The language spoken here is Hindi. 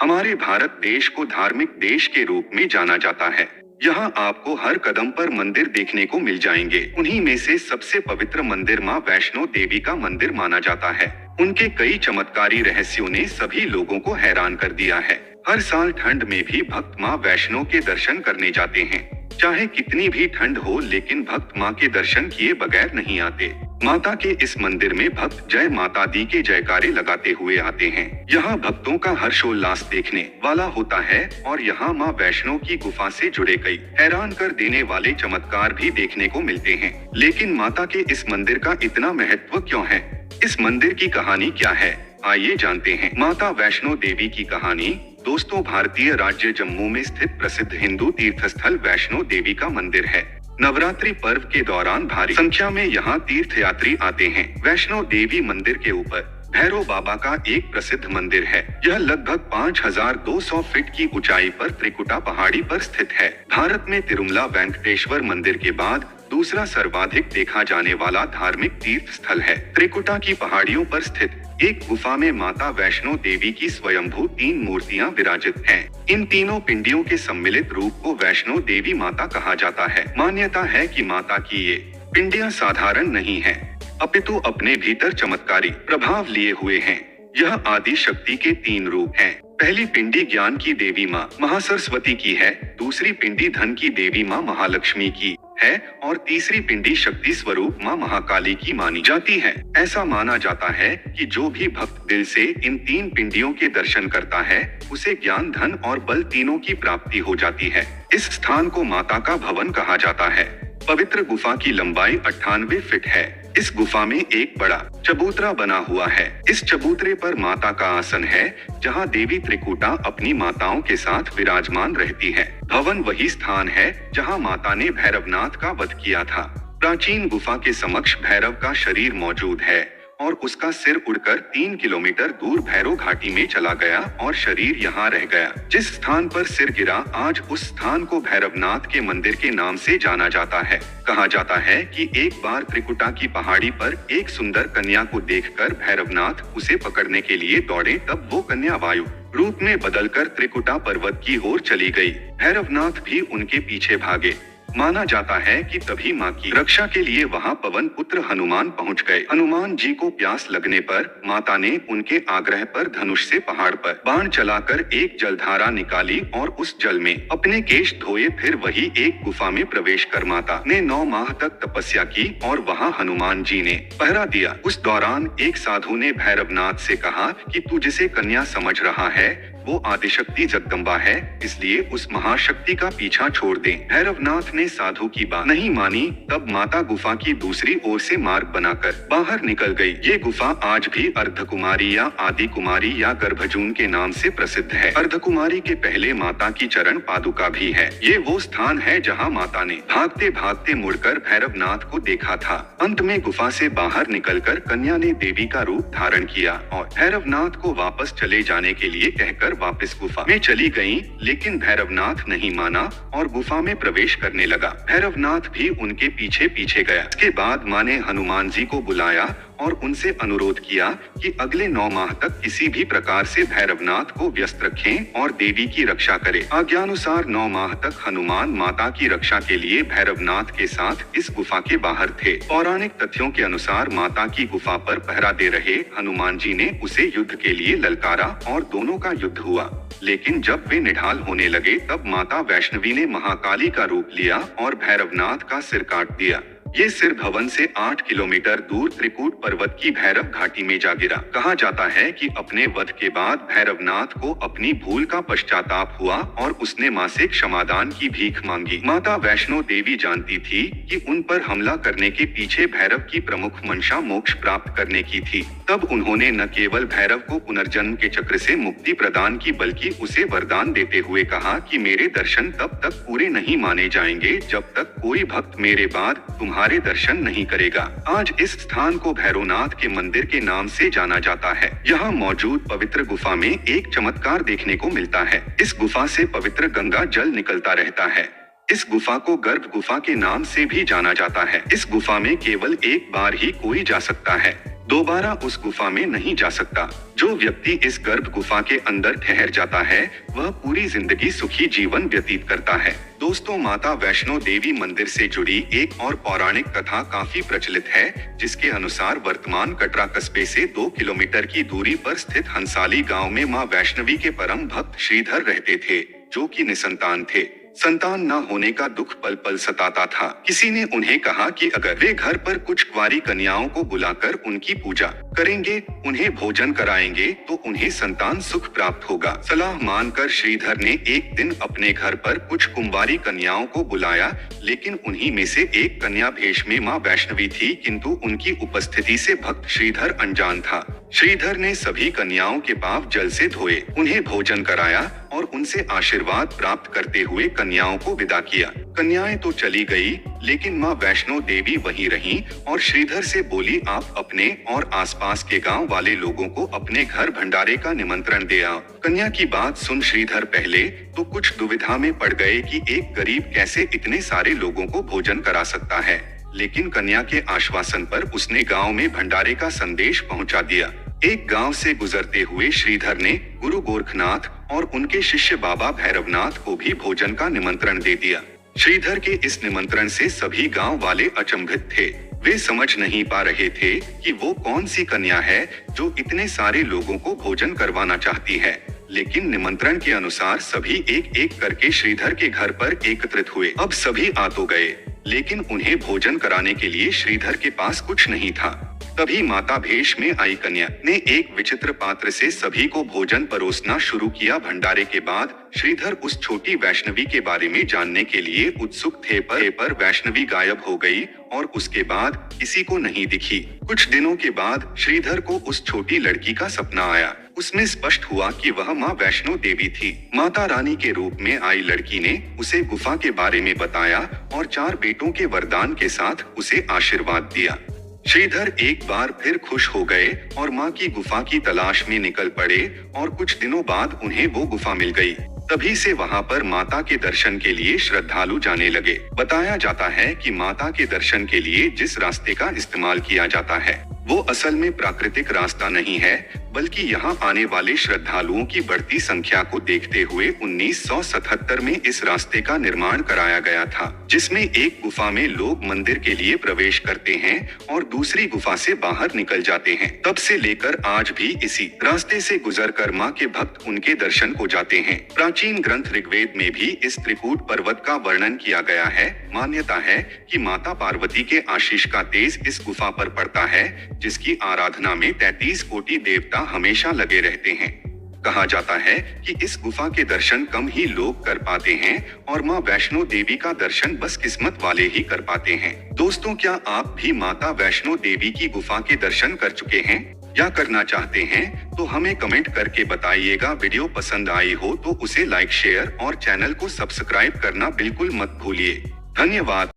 हमारे भारत देश को धार्मिक देश के रूप में जाना जाता है। यहाँ आपको हर कदम पर मंदिर देखने को मिल जाएंगे। उन्हीं में से सबसे पवित्र मंदिर माँ वैष्णो देवी का मंदिर माना जाता है। उनके कई चमत्कारी रहस्यों ने सभी लोगों को हैरान कर दिया है। हर साल ठंड में भी भक्त माँ वैष्णो के दर्शन करने जाते हैं। चाहे कितनी भी ठंड हो, लेकिन भक्त माँ के दर्शन किए बगैर नहीं आते। माता के इस मंदिर में भक्त जय माता दी के जयकारे लगाते हुए आते हैं। यहाँ भक्तों का हर्षोल्लास देखने वाला होता है और यहाँ माँ वैष्णो की गुफा से जुड़े कई हैरान कर देने वाले चमत्कार भी देखने को मिलते हैं। लेकिन माता के इस मंदिर का इतना महत्व क्यों है? इस मंदिर की कहानी क्या है? आइए जानते हैं। माता वैष्णो देवी की कहानी। दोस्तों, भारतीय राज्य जम्मू में स्थित प्रसिद्ध हिंदू तीर्थस्थल वैष्णो देवी का मंदिर है। नवरात्रि पर्व के दौरान भारी संख्या में यहाँ तीर्थयात्री आते हैं। वैष्णो देवी मंदिर के ऊपर भैरव बाबा का एक प्रसिद्ध मंदिर है। यह लगभग 5200 फीट की ऊंचाई पर त्रिकुटा पहाड़ी पर स्थित है। भारत में तिरुमला वेंकटेश्वर मंदिर के बाद दूसरा सर्वाधिक देखा जाने वाला धार्मिक तीर्थ स्थल है। त्रिकुटा की पहाड़ियों पर स्थित एक गुफा में माता वैष्णो देवी की स्वयंभू 3 मूर्तियां विराजित हैं। इन तीनों पिंडियों के सम्मिलित रूप को वैष्णो देवी माता कहा जाता है। मान्यता है कि माता की ये पिंडियां साधारण नहीं हैं, अपितु अपने भीतर चमत्कारी प्रभाव लिए हुए हैं। यह आदि शक्ति के 3 रूप हैं। पहली पिंडी ज्ञान की देवी माँ महासरस्वती की है, दूसरी पिंडी धन की देवी माँ महालक्ष्मी की है और तीसरी पिंडी शक्ति स्वरूप माँ महाकाली की मानी जाती है। ऐसा माना जाता है कि जो भी भक्त दिल से इन 3 पिंडियों के दर्शन करता है, उसे ज्ञान, धन और बल तीनों की प्राप्ति हो जाती है। इस स्थान को माता का भवन कहा जाता है। पवित्र गुफा की लंबाई 98 फीट है। इस गुफा में एक बड़ा चबूतरा बना हुआ है। इस चबूतरे पर माता का आसन है, जहां देवी त्रिकुटा अपनी माताओं के साथ विराजमान रहती है। भवन वही स्थान है जहां माता ने भैरवनाथ का वध किया था। प्राचीन गुफा के समक्ष भैरव का शरीर मौजूद है और उसका सिर उड़कर 3 किलोमीटर दूर भैरव घाटी में चला गया और शरीर यहाँ रह गया। जिस स्थान पर सिर गिरा, आज उस स्थान को भैरवनाथ के मंदिर के नाम से जाना जाता है। कहा जाता है कि एक बार त्रिकुटा की पहाड़ी पर एक सुंदर कन्या को देखकर भैरवनाथ उसे पकड़ने के लिए दौड़े, तब वो कन्या वायु रूप में बदलकर त्रिकुटा पर्वत की ओर चली गई। भैरवनाथ भी उनके पीछे भागे। माना जाता है कि तभी मां की रक्षा के लिए वहां पवन पुत्र हनुमान पहुंच गए। हनुमान जी को प्यास लगने पर माता ने उनके आग्रह पर धनुष से पहाड़ पर बाण चलाकर एक जलधारा निकाली और उस जल में अपने केश धोए। फिर वही एक गुफा में प्रवेश कर माता ने 9 माह तक तपस्या की और वहां हनुमान जी ने पहरा दिया। उस दौरान एक साधु ने भैरवनाथ से कहा कि तू जिसे कन्या समझ रहा है, वो आदिशक्ति जगदम्बा है, इसलिए उस महाशक्ति का पीछा छोड़ दे। भैरवनाथ ने साधु की बात नहीं मानी। तब माता गुफा की दूसरी ओर से मार्ग बनाकर बाहर निकल गई। ये गुफा आज भी अर्धकुमारी या आदि कुमारी या गर्भजून के नाम से प्रसिद्ध है। अर्धकुमारी के पहले माता की चरण पादुका भी है। ये वो स्थान है जहाँ माता ने भागते भागते मुड़कर भैरवनाथ को देखा था। अंत में गुफा से बाहर निकलकर कन्या ने देवी का रूप धारण किया और भैरवनाथ को वापस चले जाने के लिए कहकर वापस गुफा में चली गईं, लेकिन भैरवनाथ नहीं माना और गुफा में प्रवेश करने लगा। भैरवनाथ भी उनके पीछे पीछे गया। इसके बाद मां ने हनुमान जी को बुलाया और उनसे अनुरोध किया कि अगले 9 माह तक किसी भी प्रकार से भैरवनाथ को व्यस्त रखें और देवी की रक्षा करें। आज्ञानुसार 9 माह तक हनुमान माता की रक्षा के लिए भैरवनाथ के साथ इस गुफा के बाहर थे। पौराणिक तथ्यों के अनुसार माता की गुफा पर पहरा दे रहे हनुमान जी ने उसे युद्ध के लिए ललकारा और दोनों का युद्ध हुआ। लेकिन जब वे निढाल होने लगे, तब माता वैष्णवी ने महाकाली का रूप लिया और भैरवनाथ का सिर काट दिया। ये सिर भवन से 8 किलोमीटर दूर त्रिकूट पर्वत की भैरव घाटी में जा गिरा। कहा जाता है कि अपने वध के बाद भैरवनाथ को अपनी भूल का पश्चाताप हुआ और उसने मां से क्षमादान की भीख मांगी। माता वैष्णो देवी जानती थी कि उन पर हमला करने के पीछे भैरव की प्रमुख मंशा मोक्ष प्राप्त करने की थी। तब उन्होंने न केवल भैरव को पुनर्जन्म के चक्र से मुक्ति प्रदान की, बल्कि उसे वरदान देते हुए कहा कि मेरे दर्शन तब तक पूरे नहीं माने जाएंगे जब तक कोई भक्त मेरे बाद तुम्हारे दर्शन नहीं करेगा। आज इस स्थान को भैरवनाथ के मंदिर के नाम से जाना जाता है। यहाँ मौजूद पवित्र गुफा में एक चमत्कार देखने को मिलता है। इस गुफा से पवित्र गंगा जल निकलता रहता है। इस गुफा को गर्भ गुफा के नाम से भी जाना जाता है। इस गुफा में केवल एक बार ही कोई जा सकता है। दोबारा उस गुफा में नहीं जा सकता। जो व्यक्ति इस गर्भ गुफा के अंदर ठहर जाता है वह पूरी जिंदगी सुखी जीवन व्यतीत करता है। दोस्तों, माता वैष्णो देवी मंदिर से जुड़ी एक और पौराणिक कथा काफी प्रचलित है, जिसके अनुसार वर्तमान कटरा कस्बे से 2 किलोमीटर की दूरी पर स्थित हंसाली गांव में मां वैष्णवी के परम भक्त श्रीधर रहते थे, जो कि निसंतान थे। संतान न होने का दुख पल पल सताता था। किसी ने उन्हें कहा कि अगर वे घर पर कुछ कुंवारी कन्याओं को बुलाकर उनकी पूजा करेंगे, उन्हें भोजन कराएंगे, तो उन्हें संतान सुख प्राप्त होगा। सलाह मानकर श्रीधर ने एक दिन अपने घर पर कुछ कुंवारी कन्याओं को बुलाया, लेकिन उन्हीं में से एक कन्या भेष में मां वैष्णवी थी, किंतु उनकी उपस्थिति से भक्त श्रीधर अनजान था। श्रीधर ने सभी कन्याओं के पांव जल से धोए, उन्हें भोजन कराया और उनसे आशीर्वाद प्राप्त करते हुए कन्याओं को विदा किया। कन्याएं तो चली गई, लेकिन मां वैष्णो देवी वहीं रहीं और श्रीधर से बोली, आप अपने और आसपास के गांव वाले लोगों को अपने घर भंडारे का निमंत्रण दे आओ। कन्या की बात सुन श्रीधर पहले तो कुछ दुविधा में पड़ गए कि एक गरीब कैसे इतने सारे लोगों को भोजन करा सकता है, लेकिन कन्या के आश्वासन पर उसने गांव में भंडारे का संदेश पहुंचा दिया। एक गांव से गुजरते हुए श्रीधर ने गुरु गोरखनाथ और उनके शिष्य बाबा भैरवनाथ को भी भोजन का निमंत्रण दे दिया। श्रीधर के इस निमंत्रण से सभी गांव वाले अचंभित थे। वे समझ नहीं पा रहे थे कि वो कौन सी कन्या है जो इतने सारे लोगों को भोजन करवाना चाहती है, लेकिन निमंत्रण के अनुसार सभी एक एक करके श्रीधर के घर पर एकत्रित हुए। अब सभी आ तो गए, लेकिन उन्हें भोजन कराने के लिए श्रीधर के पास कुछ नहीं था। तभी माता भेष में आई कन्या ने एक विचित्र पात्र से सभी को भोजन परोसना शुरू किया। भंडारे के बाद श्रीधर उस छोटी वैष्णवी के बारे में जानने के लिए उत्सुक थे, पर वैष्णवी गायब हो गई और उसके बाद किसी को नहीं दिखी। कुछ दिनों के बाद श्रीधर को उस छोटी लड़की का सपना आया। उसमें स्पष्ट हुआ कि वह मां वैष्णो देवी थी। माता रानी के रूप में आई लड़की ने उसे गुफा के बारे में बताया और 4 बेटों के वरदान के साथ उसे आशीर्वाद दिया। श्रीधर एक बार फिर खुश हो गए और मां की गुफा की तलाश में निकल पड़े और कुछ दिनों बाद उन्हें वो गुफा मिल गई। तभी से वहां पर माता के दर्शन के लिए श्रद्धालु जाने लगे। बताया जाता है कि माता के दर्शन के लिए जिस रास्ते का इस्तेमाल किया जाता है वो असल में प्राकृतिक रास्ता नहीं है, बल्कि यहाँ आने वाले श्रद्धालुओं की बढ़ती संख्या को देखते हुए 1977 में इस रास्ते का निर्माण कराया गया था, जिसमें एक गुफा में लोग मंदिर के लिए प्रवेश करते हैं और दूसरी गुफा से बाहर निकल जाते हैं। तब से लेकर आज भी इसी रास्ते से गुजरकर मां के भक्त उनके दर्शन को जाते हैं। प्राचीन ग्रंथ ऋग्वेद में भी इस त्रिकूट पर्वत का वर्णन किया गया है। मान्यता है कि माता पार्वती के आशीष का तेज इस गुफा पर पड़ता है, जिसकी आराधना में 33 कोटि देवता हमेशा लगे रहते हैं। कहा जाता है कि इस गुफा के दर्शन कम ही लोग कर पाते हैं और मां वैष्णो देवी का दर्शन बस किस्मत वाले ही कर पाते हैं। दोस्तों, क्या आप भी माता वैष्णो देवी की गुफा के दर्शन कर चुके हैं या करना चाहते हैं? तो हमें कमेंट करके बताइएगा। वीडियो पसंद आई हो तो उसे लाइक, शेयर और चैनल को सब्सक्राइब करना बिल्कुल मत भूलिए। धन्यवाद।